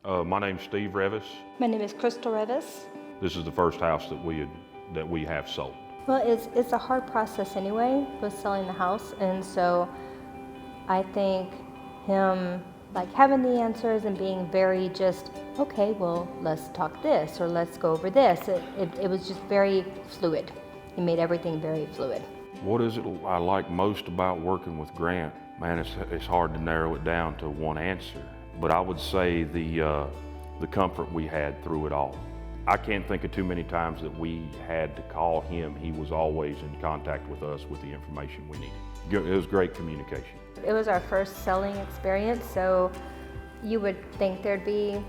My name's Steve Revis. My name is Crystal Revis. This is the first house that we have sold. Well, it's a hard process anyway with selling the house, and so I think him like having the answers and being very just, okay, well, let's talk this or let's go over this. It was just very fluid. He made everything very fluid. What is it I like most about working with Grant? Man, it's hard to narrow it down to one answer, but I would say the comfort we had through it all. I can't think of too many times that we had to call him. He was always in contact with us with the information we needed. It was great communication. It was our first selling experience, so you would think there'd be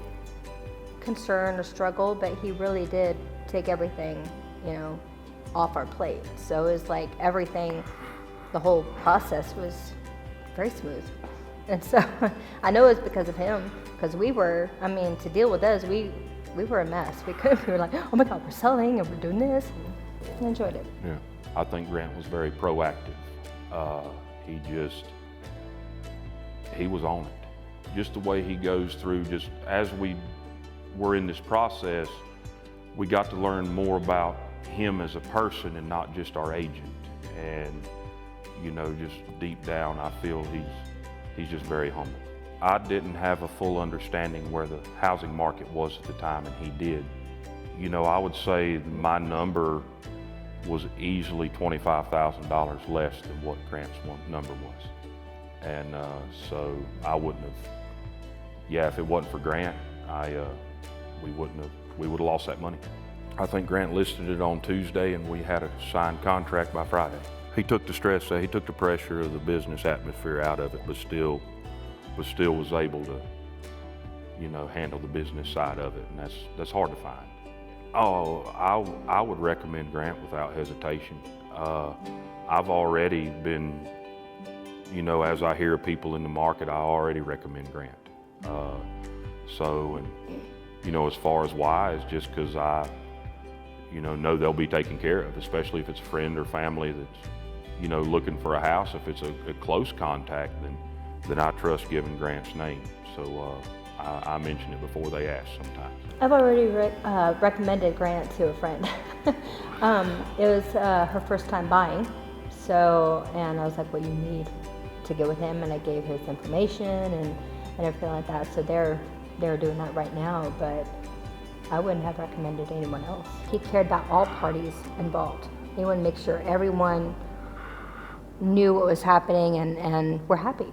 concern or struggle, but he really did take everything, off our plate. So it was like everything, the whole process was very smooth. And so I know it's because of him, because to deal with us, we were a mess. We were like, oh my God, we're selling and we're doing this. And I enjoyed it. Yeah, I think Grant was very proactive. He was on it. Just the way he goes through, just as we were in this process, we got to learn more about him as a person and not just our agent. And, just deep down, I feel he's just very humble. I didn't have a full understanding where the housing market was at the time, and he did. I would say my number was easily $25,000 less than what Grant's number was. And so I wouldn't have, if it wasn't for Grant, we would have lost that money. I think Grant listed it on Tuesday and we had a signed contract by Friday. He took the stress, he took the pressure of the business atmosphere out of it, but still was able to, handle the business side of it, and that's hard to find. Oh, I would recommend Grant without hesitation. I've already been, as I hear people in the market, I already recommend Grant. As far as why, it's just because I, know they'll be taken care of, especially if it's a friend or family that's, looking for a house. If it's a close contact, then I trust giving Grant's name. So I mention it before they ask sometimes. I've already recommended Grant to a friend. It was her first time buying, and I was like, well, you need to get with him, and I gave his information and everything like that. So they're doing that right now, but I wouldn't have recommended anyone else. He cared about all parties involved. He wanted to make sure everyone knew what was happening and were happy.